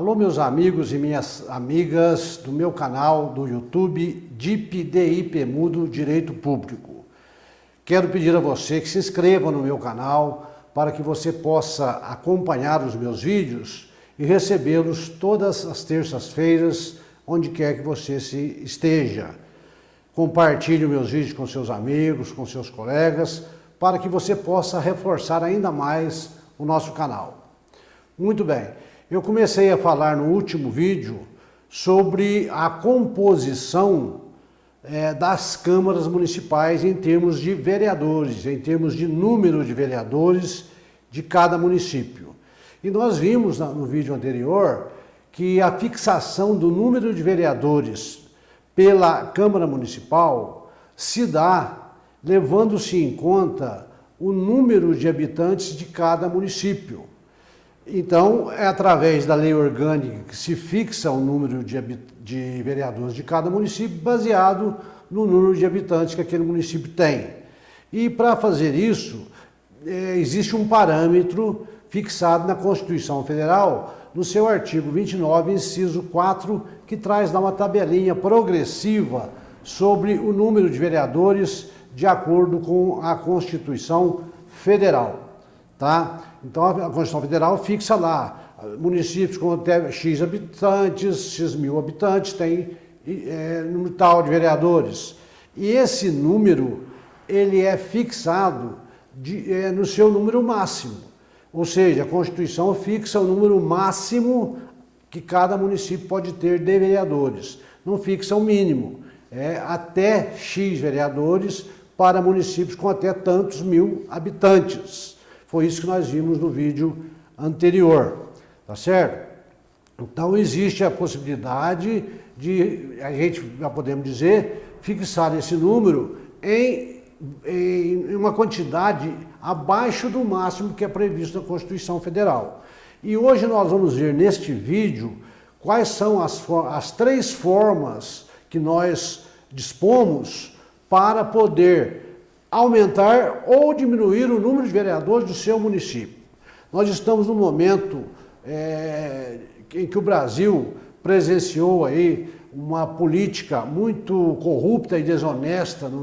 Alô, meus amigos e minhas amigas do meu canal do YouTube DIP Mudo Direito Público. Quero pedir a você que se inscreva no meu canal para que você possa acompanhar os meus vídeos e recebê-los todas as terças-feiras, onde quer que você se esteja. Compartilhe meus vídeos com seus amigos, com seus colegas, para que você possa reforçar ainda mais o nosso canal. Muito bem. Eu comecei a falar no último vídeo sobre a composição das câmaras municipais em termos de vereadores, em termos de número de vereadores de cada município. E nós vimos no vídeo anterior que a fixação do número de vereadores pela Câmara Municipal se dá levando-se em conta o número de habitantes de cada município. Então, é através da lei orgânica que se fixa o número de vereadores de cada município, baseado no número de habitantes que aquele município tem. E para fazer isso, existe um parâmetro fixado na Constituição Federal, no seu artigo 29, inciso 4, que traz lá uma tabelinha progressiva sobre o número de vereadores de acordo com a Constituição Federal. Tá? Então a Constituição Federal fixa lá, municípios com até X habitantes, X mil habitantes, tem número tal de vereadores. E esse número, ele é fixado no seu número máximo. Ou seja, a Constituição fixa o número máximo que cada município pode ter de vereadores. Não fixa o mínimo, até X vereadores para municípios com até tantos mil habitantes. Foi isso que nós vimos no vídeo anterior, tá certo? Então existe a possibilidade de, a gente já podemos dizer, fixar esse número em uma quantidade abaixo do máximo que é previsto na Constituição Federal. E hoje nós vamos ver neste vídeo quais são as três formas que nós dispomos para poder aumentar ou diminuir o número de vereadores do seu município. Nós estamos num momento em que o Brasil presenciou aí uma política muito corrupta e desonesta no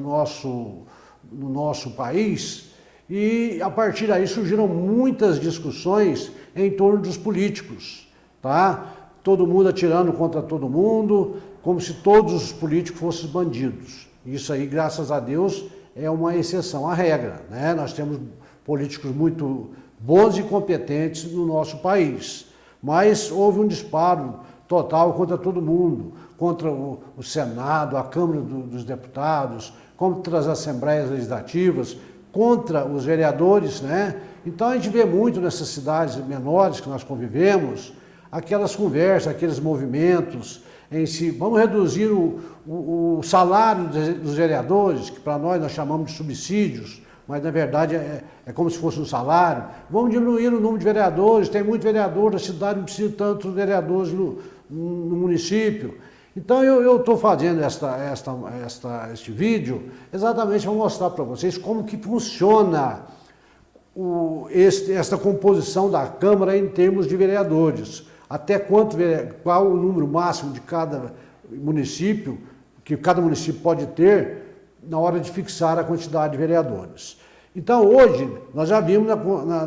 nosso país, e a partir daí surgiram muitas discussões em torno dos políticos, tá? Todo mundo atirando contra todo mundo, como se todos os políticos fossem bandidos. Isso aí, graças a Deus, é uma exceção à regra, né? Nós temos políticos muito bons e competentes no nosso país, mas houve um disparo total contra todo mundo, contra o Senado, a Câmara dos Deputados, contra as Assembleias Legislativas, contra os vereadores, né? Então a gente vê muito nessas cidades menores que nós convivemos, aquelas conversas, aqueles movimentos em si, vamos reduzir o salário dos vereadores, que para nós chamamos de subsídios, mas na verdade é como se fosse um salário. Vamos diminuir o número de vereadores, tem muito vereador, a cidade não precisa de tantos vereadores no município. Então eu estou fazendo este vídeo exatamente para mostrar para vocês como que funciona esta composição da Câmara em termos de vereadores. Até qual o número máximo de cada município, que cada município pode ter na hora de fixar a quantidade de vereadores. Então hoje, nós já vimos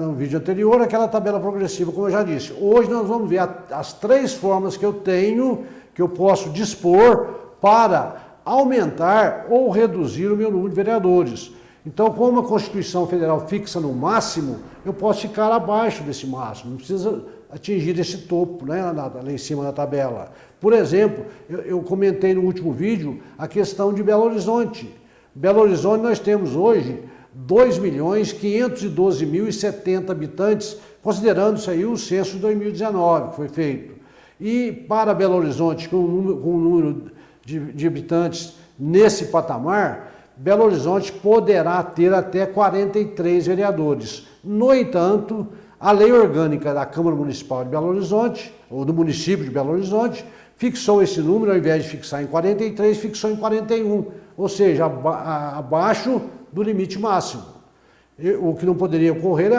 no vídeo anterior aquela tabela progressiva, como eu já disse. Hoje nós vamos ver as três formas que eu posso dispor para aumentar ou reduzir o meu número de vereadores. Então, como a Constituição Federal fixa no máximo, eu posso ficar abaixo desse máximo, não precisa atingir esse topo, né, lá em cima da tabela. Por exemplo, eu comentei no último vídeo a questão de Belo Horizonte. Belo Horizonte nós temos hoje 2.512.070 habitantes, considerando isso aí o censo de 2019 que foi feito. E para Belo Horizonte, com um número de habitantes nesse patamar, Belo Horizonte poderá ter até 43 vereadores. No entanto, a lei orgânica da Câmara Municipal de Belo Horizonte, ou do município de Belo Horizonte, fixou esse número, ao invés de fixar em 43, fixou em 41, ou seja, abaixo do limite máximo. O que não poderia ocorrer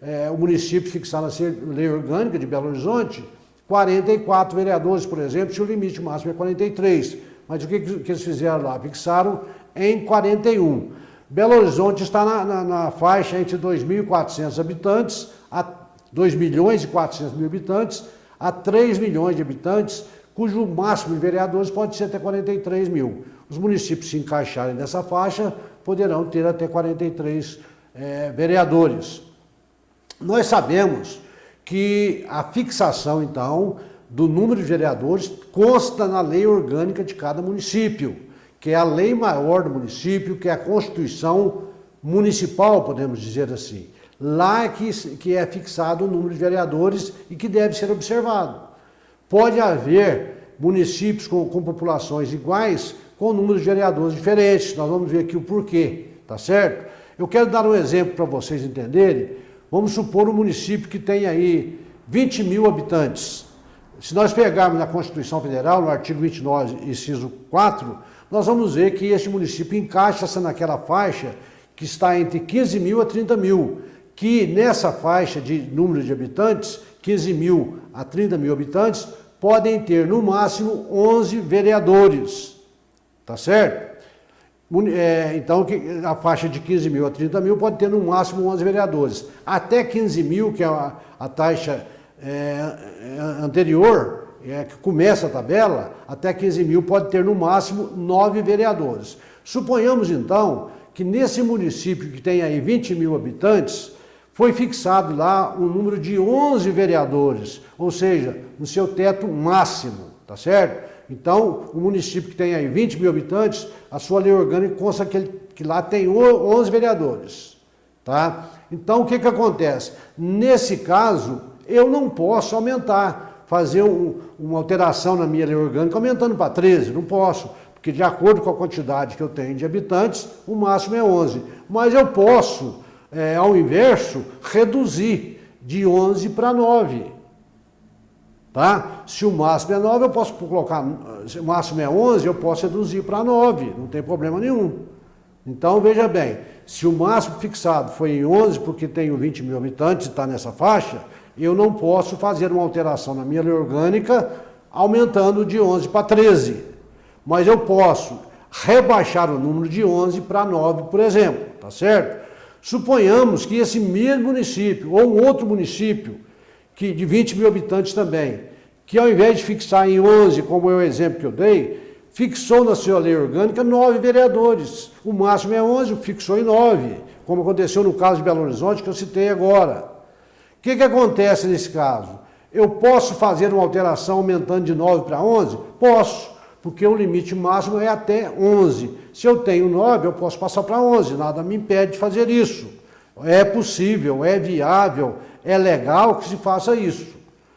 é o município fixar na lei orgânica de Belo Horizonte 44 vereadores, por exemplo, se o limite máximo é 43. Mas o que eles fizeram lá? Fixaram em 41. Belo Horizonte está na faixa entre 2.400 habitantes a 2.400.000 habitantes a 3 milhões de habitantes, cujo máximo de vereadores pode ser até 43 mil. Os municípios se encaixarem nessa faixa poderão ter até 43 vereadores. Nós sabemos que a fixação, então, do número de vereadores consta na lei orgânica de cada município, que é a lei maior do município, que é a Constituição Municipal, podemos dizer assim. Lá é que é fixado o número de vereadores e que deve ser observado. Pode haver municípios com populações iguais, com números de vereadores diferentes. Nós vamos ver aqui o porquê, tá certo? Eu quero dar um exemplo para vocês entenderem. Vamos supor um município que tem aí 20 mil habitantes. Se nós pegarmos na Constituição Federal, no artigo 29, inciso 4, nós vamos ver que esse município encaixa-se naquela faixa que está entre 15 mil a 30 mil, que nessa faixa de número de habitantes, 15 mil a 30 mil habitantes, podem ter no máximo 11 vereadores, tá certo? Então, a faixa de 15 mil a 30 mil pode ter no máximo 11 vereadores. Até 15 mil, que é a taxa anterior, que começa a tabela, até 15 mil pode ter no máximo 9 vereadores. Suponhamos então que nesse município que tem aí 20 mil habitantes, foi fixado lá um número de 11 vereadores, ou seja, no seu teto máximo, tá certo? Então, o município que tem aí 20 mil habitantes, a sua lei orgânica consta que lá tem 11 vereadores, tá? Então, o que acontece? Nesse caso, eu não posso aumentar, fazer uma alteração na minha lei orgânica aumentando para 13, não posso, porque de acordo com a quantidade que eu tenho de habitantes, o máximo é 11. Mas eu posso, ao inverso, reduzir de 11 para 9. Tá? Se o máximo é 9, eu posso colocar, se o máximo é 11, eu posso reduzir para 9, não tem problema nenhum. Então, veja bem, se o máximo fixado foi em 11, porque tenho 20 mil habitantes e está nessa faixa, eu não posso fazer uma alteração na minha lei orgânica aumentando de 11 para 13. Mas eu posso rebaixar o número de 11 para 9, por exemplo, tá certo? Suponhamos que esse mesmo município, ou um outro município, que de 20 mil habitantes também, que ao invés de fixar em 11, como é o exemplo que eu dei, fixou na sua lei orgânica 9 vereadores. O máximo é 11, fixou em 9, como aconteceu no caso de Belo Horizonte, que eu citei agora. O que acontece nesse caso? Eu posso fazer uma alteração aumentando de 9 para 11? Posso, porque o limite máximo é até 11. Se eu tenho 9, eu posso passar para 11, nada me impede de fazer isso. É possível, é viável, é legal que se faça isso.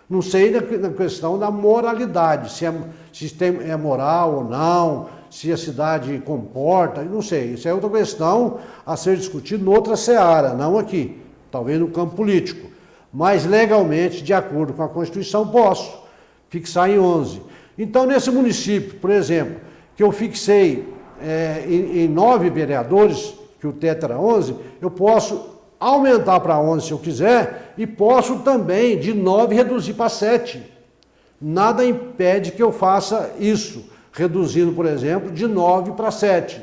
Não sei na questão da moralidade, se é moral ou não, se a cidade comporta, não sei. Isso é outra questão a ser discutida noutra seara, não aqui, talvez no campo político. Mas legalmente, de acordo com a Constituição, posso fixar em 11. Então, nesse município, por exemplo, que eu fixei em 9 vereadores, que o teto era 11, eu posso aumentar para 11 se eu quiser e posso também de 9 reduzir para 7. Nada impede que eu faça isso, reduzindo, por exemplo, de 9 para 7.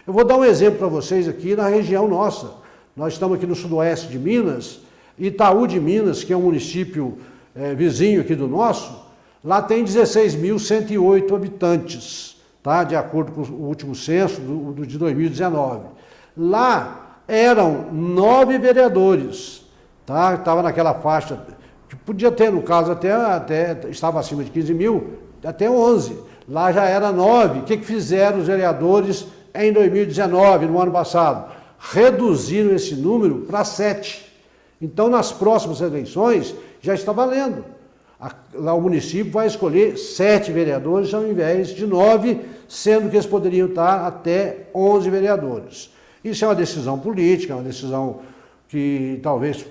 Eu vou dar um exemplo para vocês aqui na região nossa. Nós estamos aqui no sudoeste de Minas, Itaú de Minas, que é um município vizinho aqui do nosso, lá tem 16.108 habitantes, tá? De acordo com o último censo de 2019. Lá eram 9 vereadores, tá? Estava naquela faixa, que podia ter, no caso, até estava acima de 15 mil, até 11. Lá já era 9. O que fizeram os vereadores em 2019, no ano passado? Reduziram esse número para 7. Então, nas próximas eleições, já está valendo. Lá o município vai escolher 7 vereadores ao invés de 9, sendo que eles poderiam estar até 11 vereadores. Isso é uma decisão política, é uma decisão que talvez,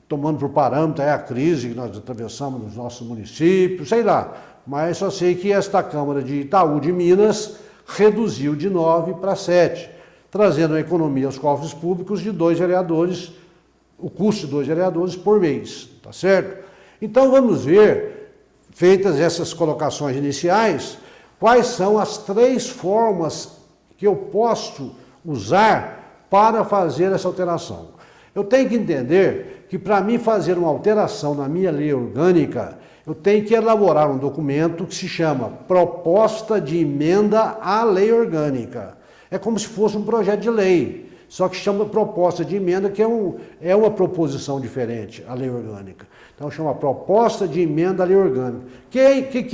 tomando por parâmetro a crise que nós atravessamos nos nossos municípios, sei lá. Mas só sei que esta Câmara de Itaú de Minas reduziu de 9 para 7, trazendo a economia aos cofres públicos de 2 vereadores, o custo de 2 vereadores por mês, tá certo? Então vamos ver, feitas essas colocações iniciais, quais são as 3 formas que eu posso usar para fazer essa alteração. Eu tenho que entender que para mim fazer uma alteração na minha lei orgânica, eu tenho que elaborar um documento que se chama Proposta de Emenda à Lei Orgânica. É como se fosse um projeto de lei, só que chama Proposta de Emenda, que é uma proposição diferente à lei orgânica. Então chama Proposta de Emenda à Lei Orgânica. O que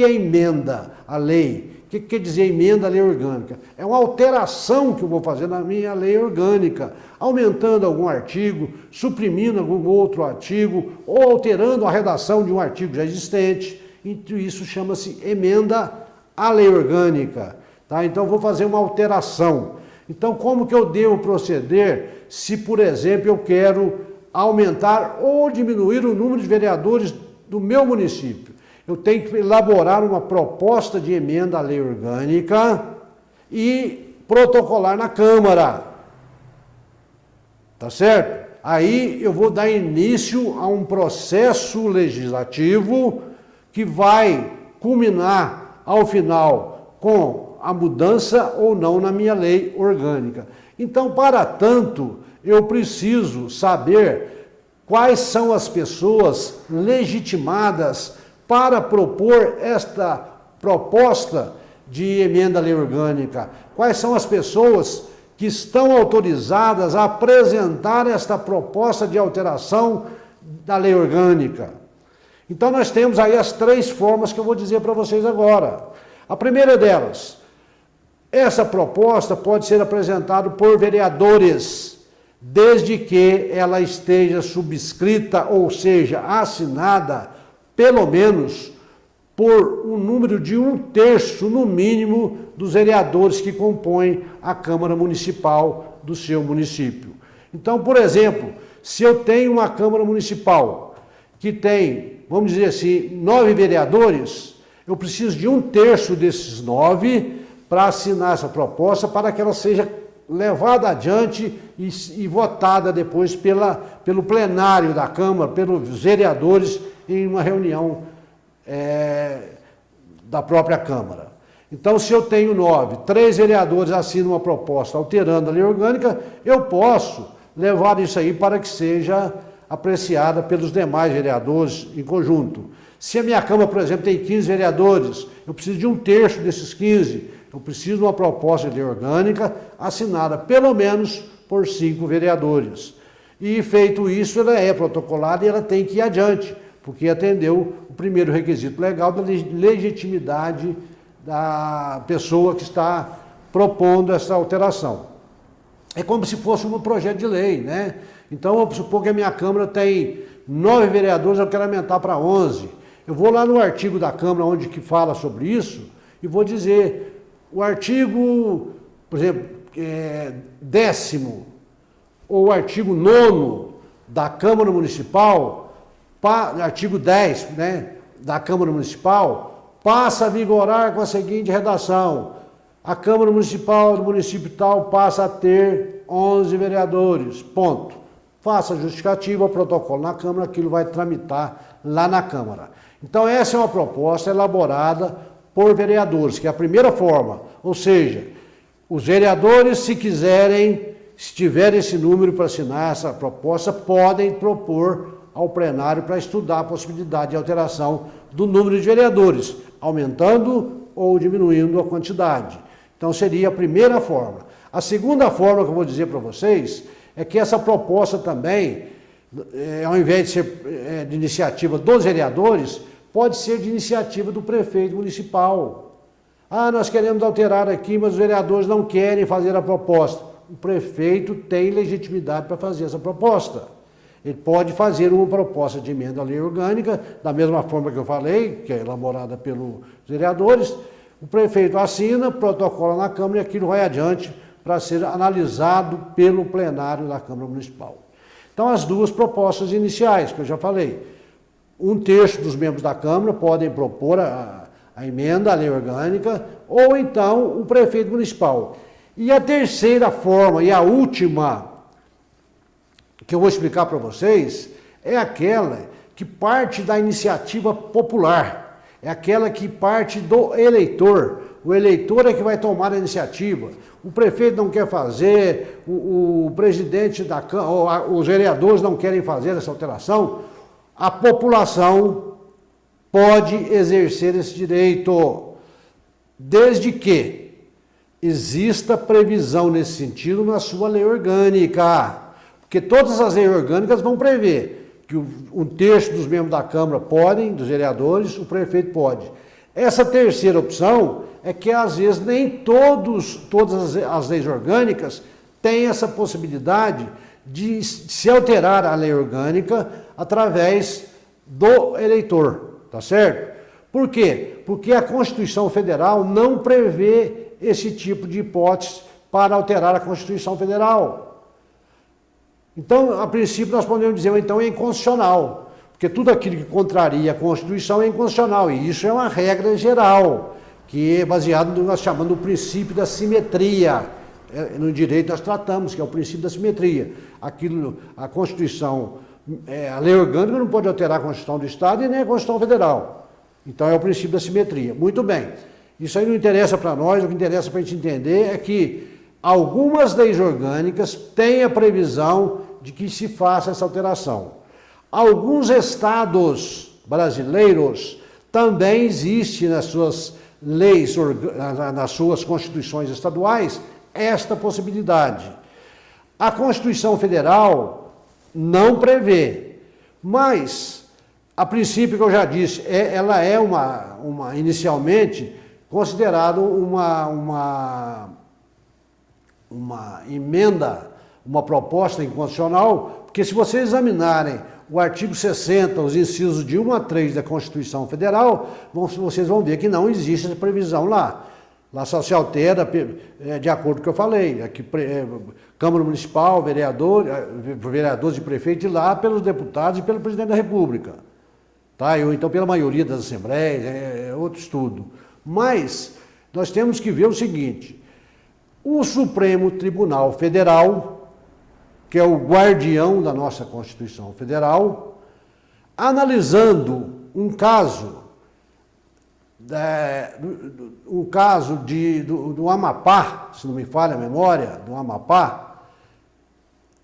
é emenda à lei? O que quer dizer emenda à lei orgânica? É uma alteração que eu vou fazer na minha lei orgânica, aumentando algum artigo, suprimindo algum outro artigo, ou alterando a redação de um artigo já existente. Então isso chama-se emenda à lei orgânica. Tá? Então vou fazer uma alteração. Então como que eu devo proceder se, por exemplo, eu quero aumentar ou diminuir o número de vereadores do meu município? Eu tenho que elaborar uma proposta de emenda à lei orgânica e protocolar na Câmara. Tá certo? Aí eu vou dar início a um processo legislativo que vai culminar, ao final, com a mudança ou não na minha lei orgânica. Então, para tanto, eu preciso saber quais são as pessoas legitimadas para propor esta proposta de emenda à lei orgânica. Quais são as pessoas que estão autorizadas a apresentar esta proposta de alteração da lei orgânica. Então nós temos aí as 3 formas que eu vou dizer para vocês agora. A primeira delas, essa proposta pode ser apresentada por vereadores, desde que ela esteja subscrita, ou seja, assinada, pelo menos, por um número de 1/3, no mínimo, dos vereadores que compõem a Câmara Municipal do seu município. Então, por exemplo, se eu tenho uma Câmara Municipal que tem, vamos dizer assim, 9 vereadores, eu preciso de 1/3 desses 9 para assinar essa proposta, para que ela seja levada adiante e votada depois pelo plenário da Câmara, pelos vereadores, em uma reunião da própria Câmara. Então, se eu tenho 9, 3 vereadores assinam uma proposta alterando a lei orgânica, eu posso levar isso aí para que seja apreciada pelos demais vereadores em conjunto. Se a minha Câmara, por exemplo, tem 15 vereadores, eu preciso de 1/3 desses 15, eu preciso de uma proposta de lei orgânica assinada pelo menos por 5 vereadores. E feito isso, ela é protocolada e ela tem que ir adiante, porque atendeu o primeiro requisito legal da legitimidade da pessoa que está propondo essa alteração. É como se fosse um projeto de lei, né? Então, vamos supor que a minha Câmara tem 9 vereadores, eu quero aumentar para 11. Eu vou lá no artigo da Câmara, onde que fala sobre isso, e vou dizer, o artigo, por exemplo, 10º, ou o artigo 9º da Câmara Municipal, artigo 10, né, da Câmara Municipal, passa a vigorar com a seguinte redação: a Câmara Municipal do município tal passa a ter 11 vereadores, ponto. Faça a justificativa, o protocolo na Câmara, aquilo vai tramitar lá na Câmara. Então essa é uma proposta elaborada por vereadores, que é a primeira forma, ou seja, os vereadores, se quiserem, se tiverem esse número para assinar essa proposta, podem propor ao plenário para estudar a possibilidade de alteração do número de vereadores, aumentando ou diminuindo a quantidade. Então seria a primeira forma. A segunda forma que eu vou dizer para vocês é que essa proposta também, ao invés de ser de iniciativa dos vereadores, pode ser de iniciativa do prefeito municipal. Ah, nós queremos alterar aqui, mas os vereadores não querem fazer a proposta. O prefeito tem legitimidade para fazer essa proposta. Ele pode fazer uma proposta de emenda à lei orgânica, da mesma forma que eu falei, que é elaborada pelos vereadores. O prefeito assina, protocola na Câmara e aquilo vai adiante para ser analisado pelo plenário da Câmara Municipal. Então, as duas propostas iniciais, que eu já falei. 1/3 dos membros da Câmara podem propor a emenda à lei orgânica, ou então o prefeito municipal. E a terceira forma, e a última, que eu vou explicar para vocês, é aquela que parte da iniciativa popular. é aquela que parte do eleitor. O eleitor é que vai tomar a iniciativa. O prefeito não quer fazer, o presidente da Câmara, os vereadores não querem fazer essa alteração. A população pode exercer esse direito, desde que exista previsão nesse sentido na sua lei orgânica. Porque todas as leis orgânicas vão prever que um terço dos membros da Câmara podem, dos vereadores, o prefeito pode. Essa terceira opção é que, às vezes, nem todas as leis orgânicas têm essa possibilidade de se alterar a lei orgânica através do eleitor, tá certo? Por quê? Porque a Constituição Federal não prevê esse tipo de hipótese para alterar a Constituição Federal. Então, a princípio, nós podemos dizer, então, é inconstitucional. Porque tudo aquilo que contraria a Constituição é inconstitucional, e isso é uma regra geral, que é baseado no que nós chamamos do princípio da simetria. No direito nós tratamos, que é o princípio da simetria. A Constituição, a lei orgânica não pode alterar a Constituição do Estado e nem a Constituição Federal. Então é o princípio da simetria. Muito bem. Isso aí não interessa para nós, o que interessa para a gente entender é que algumas leis orgânicas têm a previsão de que se faça essa alteração. Alguns estados brasileiros também existe nas suas leis, nas suas constituições estaduais, esta possibilidade. A Constituição Federal não prevê, mas, a princípio que eu já disse, ela é inicialmente considerada uma emenda, uma proposta inconstitucional, porque se vocês examinarem o artigo 60, os incisos de 1 a 3 da Constituição Federal, vocês vão ver que não existe essa previsão lá. Lá só se altera, de acordo com o que eu falei, aqui, Câmara Municipal, vereadores e prefeitos, e lá pelos deputados e pelo presidente da República. Tá? Ou então pela maioria das assembleias, é outro estudo. Mas nós temos que ver o seguinte, o Supremo Tribunal Federal, que é o guardião da nossa Constituição Federal, analisando um caso do Amapá, se não me falha a memória, do Amapá,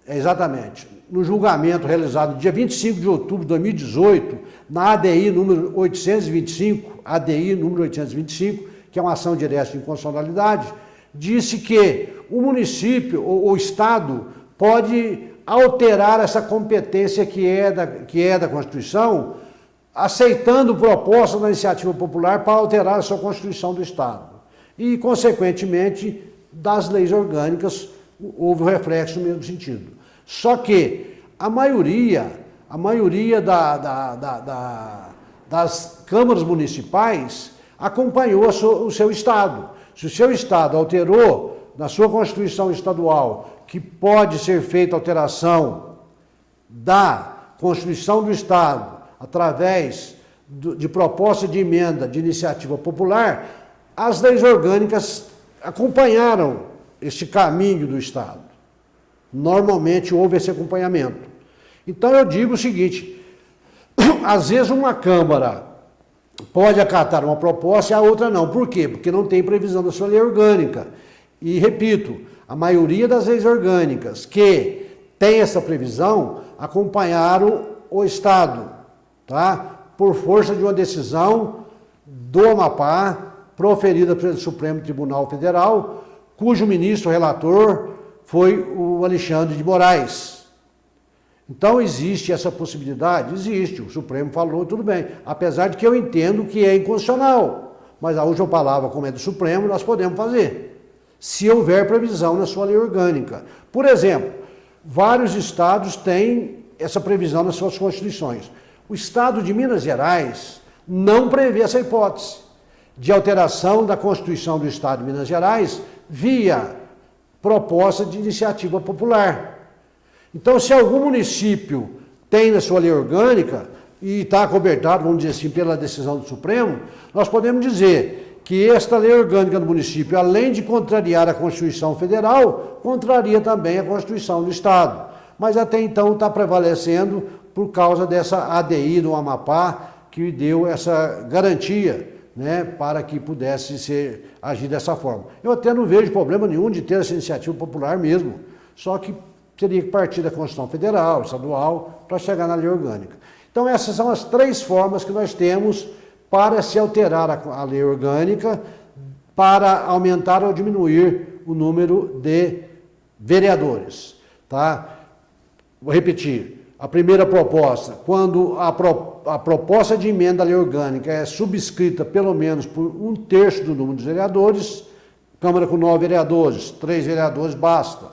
exatamente, no julgamento realizado no dia 25 de outubro de 2018, na ADI número 825, que é uma ação direta de inconstitucionalidade, disse que o município, ou o Estado, pode alterar essa competência que é da Constituição, aceitando proposta da iniciativa popular para alterar a sua Constituição do Estado. E, consequentemente, das leis orgânicas, houve o reflexo no mesmo sentido. Só que a maioria das câmaras municipais acompanhou o seu Estado. Se o seu Estado alterou na sua Constituição Estadual que pode ser feita alteração da Constituição do Estado através de proposta de emenda de iniciativa popular, as leis orgânicas acompanharam este caminho do Estado. Normalmente houve esse acompanhamento. Então eu digo o seguinte, às vezes uma Câmara pode acatar uma proposta e a outra não. Por quê? Porque não tem previsão da sua lei orgânica. E repito, a maioria das leis orgânicas que tem essa previsão acompanharam o Estado, tá? Por força de uma decisão do Amapá, proferida pelo Supremo Tribunal Federal, cujo ministro relator foi o Alexandre de Moraes. Então existe essa possibilidade? Existe, o Supremo falou, tudo bem, apesar de que eu entendo que é inconstitucional, mas a última palavra, como é do Supremo, nós podemos fazer, se houver previsão na sua lei orgânica. Por exemplo, vários estados têm essa previsão nas suas constituições. O estado de Minas Gerais não prevê essa hipótese de alteração da Constituição do Estado de Minas Gerais via proposta de iniciativa popular. Então, se algum município tem na sua lei orgânica e está acobertado, vamos dizer assim, pela decisão do Supremo, nós podemos dizer que esta lei orgânica do município, além de contrariar a Constituição Federal, contraria também a Constituição do Estado. Mas até então está prevalecendo por causa dessa ADI do Amapá, que deu essa garantia, né, para que pudesse agir dessa forma. Eu até não vejo problema nenhum de ter essa iniciativa popular mesmo, só que teria que partir da Constituição Federal, estadual, para chegar na lei orgânica. Então essas são as 3 formas que nós temos para se alterar a lei orgânica, para aumentar ou diminuir o número de vereadores. Tá? Vou repetir. A primeira proposta, quando a proposta de emenda à lei orgânica é subscrita pelo menos por 1/3 do número de vereadores, Câmara com 9 vereadores, 3 vereadores basta.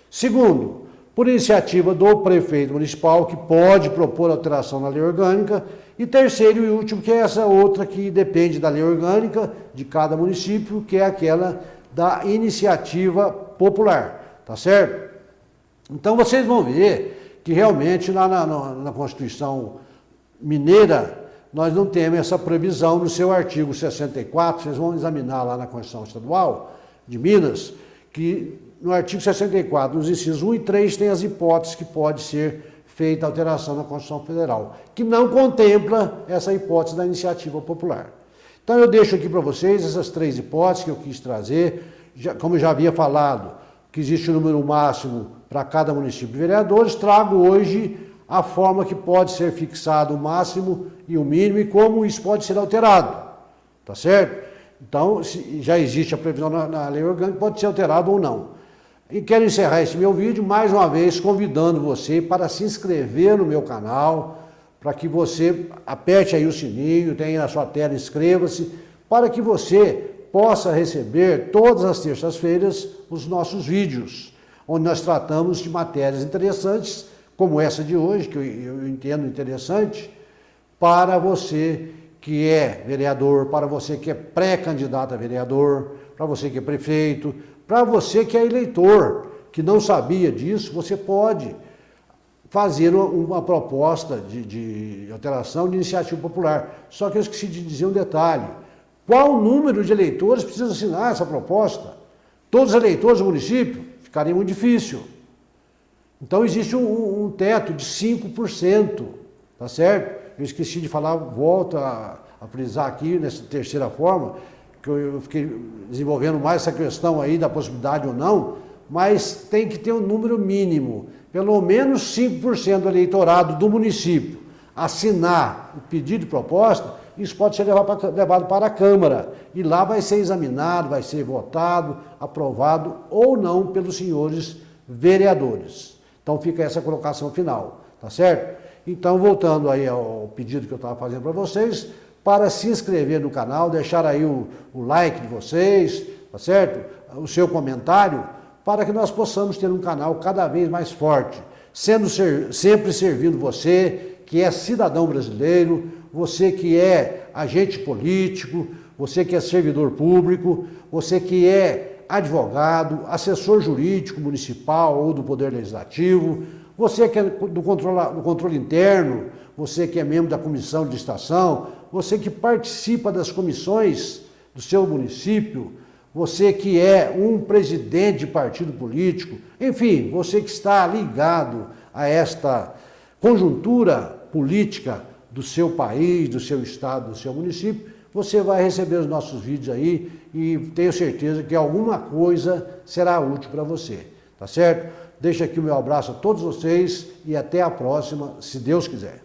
Segundo, por iniciativa do prefeito municipal, que pode propor alteração na lei orgânica. E terceiro e último, que é essa outra que depende da lei orgânica de cada município, que é aquela da iniciativa popular, tá certo? Então vocês vão ver que realmente na Constituição Mineira nós não temos essa previsão no seu artigo 64, vocês vão examinar lá na Constituição Estadual de Minas, que no artigo 64, nos incisos 1 e 3, tem as hipóteses que pode ser feita alteração na Constituição Federal, que não contempla essa hipótese da iniciativa popular. Então eu deixo aqui para vocês essas 3 hipóteses que eu quis trazer, como eu já havia falado, que existe um número máximo para cada município de vereadores, trago hoje a forma que pode ser fixado o máximo e o mínimo e como isso pode ser alterado, tá certo? Então, já existe a previsão na lei orgânica, pode ser alterado ou não. E quero encerrar esse meu vídeo, mais uma vez, convidando você para se inscrever no meu canal, para que você aperte aí o sininho, tem aí na sua tela, inscreva-se, para que você possa receber todas as terças-feiras os nossos vídeos, onde nós tratamos de matérias interessantes, como essa de hoje, que eu entendo interessante, para você que é vereador, para você que é pré-candidato a vereador, para você que é prefeito, para você que é eleitor, que não sabia disso, você pode fazer uma proposta de alteração de iniciativa popular. Só que eu esqueci de dizer um detalhe. Qual número de eleitores precisa assinar essa proposta? Todos os eleitores do município? Ficaria muito difícil. Então existe um teto de 5%, tá certo? Eu esqueci de falar, volto a frisar aqui nessa terceira forma, que eu fiquei desenvolvendo mais essa questão aí da possibilidade ou não, mas tem que ter um número mínimo, pelo menos 5% do eleitorado do município assinar o pedido de proposta. Isso pode ser levado para a Câmara e lá vai ser examinado, vai ser votado, aprovado ou não pelos senhores vereadores. Então fica essa colocação final, tá certo? Então, voltando aí ao pedido que eu estava fazendo para vocês, para se inscrever no canal, deixar aí o like de vocês, tá certo? O seu comentário, para que nós possamos ter um canal cada vez mais forte, sempre servindo você, que é cidadão brasileiro, você que é agente político, você que é servidor público, você que é advogado, assessor jurídico municipal ou do Poder Legislativo, você que é do controle interno, você que é membro da comissão de licitação, você que participa das comissões do seu município, você que é um presidente de partido político, enfim, você que está ligado a esta conjuntura política do seu país, do seu estado, do seu município, você vai receber os nossos vídeos aí e tenho certeza que alguma coisa será útil para você, tá certo? Deixo aqui o meu abraço a todos vocês e até a próxima, se Deus quiser.